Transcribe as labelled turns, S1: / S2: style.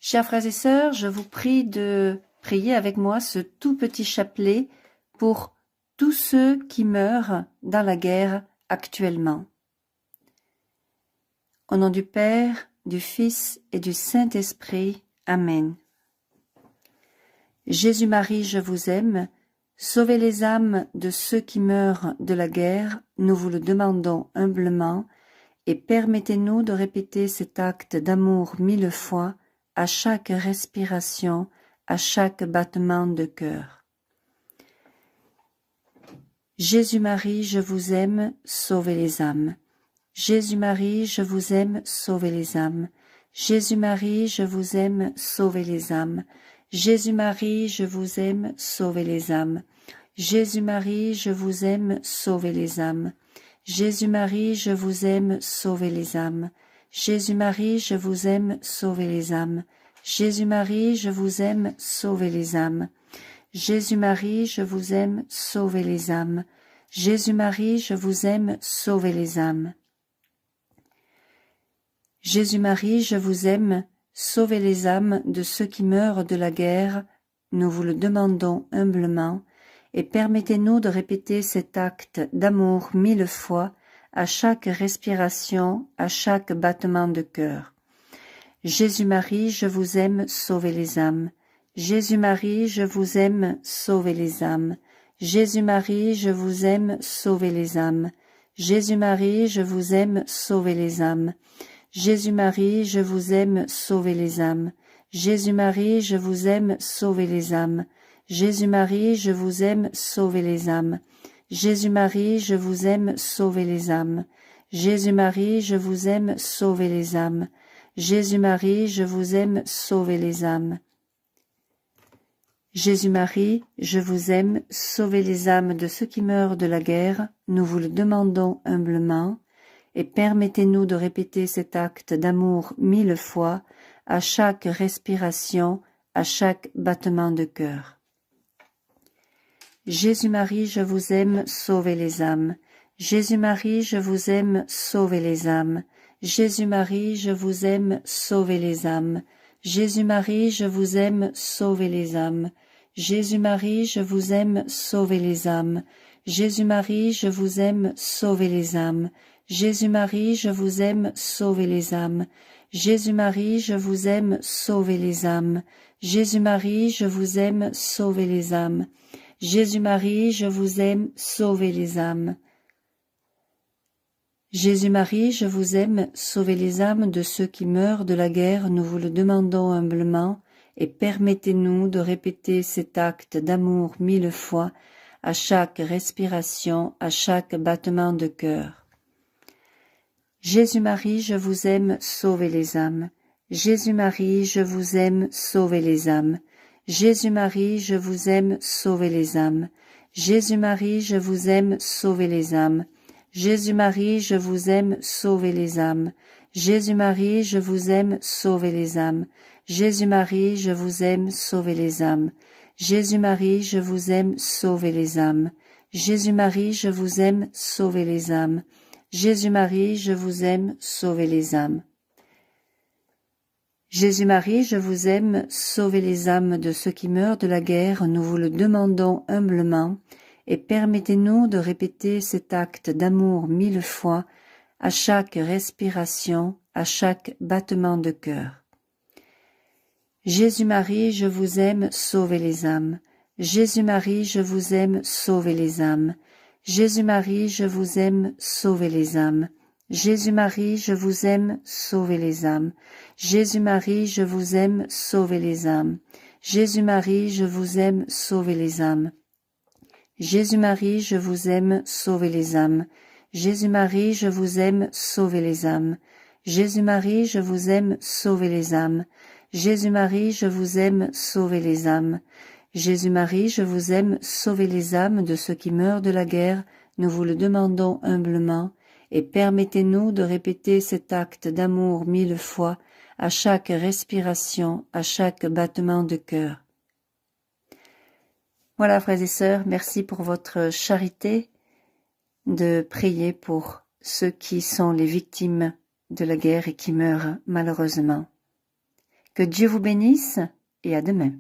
S1: Chers frères et sœurs, je vous prie de prier avec moi ce tout petit chapelet pour tous ceux qui meurent dans la guerre actuellement. Au nom du Père, du Fils et du Saint-Esprit. Amen. Jésus-Marie, je vous aime. Sauvez les âmes de ceux qui meurent de la guerre, nous vous le demandons humblement, et permettez-nous de répéter cet acte d'amour 1000 fois, à chaque respiration, à chaque battement de cœur. Jésus-Marie, je vous aime, sauvez les âmes. Jésus-Marie, je vous aime, sauvez les âmes. Jésus-Marie, je vous aime, sauvez les âmes. Jésus-Marie, je vous aime, sauvez les âmes. Jésus-Marie, je vous aime, sauvez les âmes. Jésus-Marie, je vous aime, sauvez les âmes. Jésus-Marie, je vous aime, sauvez les âmes. Jésus-Marie, je vous aime, sauvez les âmes. Jésus-Marie, je vous aime, sauvez les âmes. Jésus-Marie, je vous aime, sauvez les âmes. Jésus-Marie, je vous aime, sauvez les âmes de ceux qui meurent de la guerre, nous vous le demandons humblement, et permettez-nous de répéter cet acte d'amour 1000 fois, à chaque respiration, à chaque battement de cœur. Jésus-Marie, je vous aime, sauvez les âmes. Jésus-Marie, je vous aime, sauvez les âmes. Jésus-Marie, je vous aime, sauvez les âmes. Jésus-Marie, je vous aime, sauvez les âmes. Jésus-Marie, je vous aime, sauvez les âmes. Jésus-Marie, je vous aime, sauvez les âmes. Jésus-Marie, je vous aime, sauvez les âmes. Jésus-Marie, je vous aime, sauvez les âmes. Jésus-Marie, je vous aime, sauvez les âmes. Jésus-Marie, je vous aime, sauvez les âmes. Jésus-Marie, je vous aime, sauvez les âmes de ceux qui meurent de la guerre, nous vous le demandons humblement, et permettez-nous de répéter cet acte d'amour 1000 fois, à chaque respiration, à chaque battement de cœur. Jésus-Marie, je vous aime, sauvez les âmes. Jésus-Marie, je vous aime, sauvez les âmes. Jésus-Marie, je vous aime, sauvez les âmes. Jésus-Marie, je vous aime, sauvez les âmes. Jésus-Marie, je vous aime, sauvez les âmes. Jésus-Marie, je vous aime, sauvez les âmes. Jésus-Marie, je vous aime, sauvez les âmes. Jésus-Marie, je vous aime, sauvez les âmes. Jésus-Marie, je vous aime, sauvez les âmes. Jésus-Marie, je vous aime, sauvez les âmes. Jésus-Marie, je vous aime, sauvez les âmes de ceux qui meurent de la guerre, nous vous le demandons humblement, et permettez-nous de répéter cet acte d'amour 1000 fois, à chaque respiration, à chaque battement de cœur. Jésus-Marie, je vous aime, sauvez les âmes. Jésus-Marie, je vous aime, sauvez les âmes. Jésus-Marie, je vous aime, sauvez les âmes. Jésus-Marie, je vous aime, sauvez les âmes. Jésus-Marie, je vous aime, sauvez les âmes. Jésus-Marie, je vous aime, sauvez les âmes. Jésus-Marie, je vous aime, sauvez les âmes. Jésus-Marie, je vous aime, sauvez les âmes. Jésus-Marie, je vous aime, sauvez les âmes. Jésus-Marie, je vous aime, sauvez les âmes. Jésus-Marie, je vous aime, sauvez les âmes de ceux qui meurent de la guerre, nous vous le demandons humblement, et permettez-nous de répéter cet acte d'amour 1000 fois, à chaque respiration, à chaque battement de cœur. Jésus-Marie, je vous aime, sauvez les âmes. Jésus-Marie, je vous aime, sauvez les âmes. Jésus-Marie, je vous aime, sauvez les âmes. Jésus-Marie, je vous aime, sauvez les âmes. Jésus-Marie, je vous aime, sauvez les âmes. Jésus-Marie, je vous aime, sauvez les âmes. Jésus-Marie, je vous aime, sauvez les âmes. Jésus-Marie, je vous aime, sauvez les âmes. Jésus-Marie, je vous aime, sauvez les âmes. Jésus-Marie, je vous aime, sauvez les âmes. Jésus-Marie, je vous aime, sauvez les âmes de ceux qui meurent de la guerre, nous vous le demandons humblement, et permettez-nous de répéter cet acte d'amour 1000 fois, à chaque respiration, à chaque battement de cœur. Voilà, frères et sœurs, merci pour votre charité de prier pour ceux qui sont les victimes de la guerre et qui meurent malheureusement. Que Dieu vous bénisse et à demain.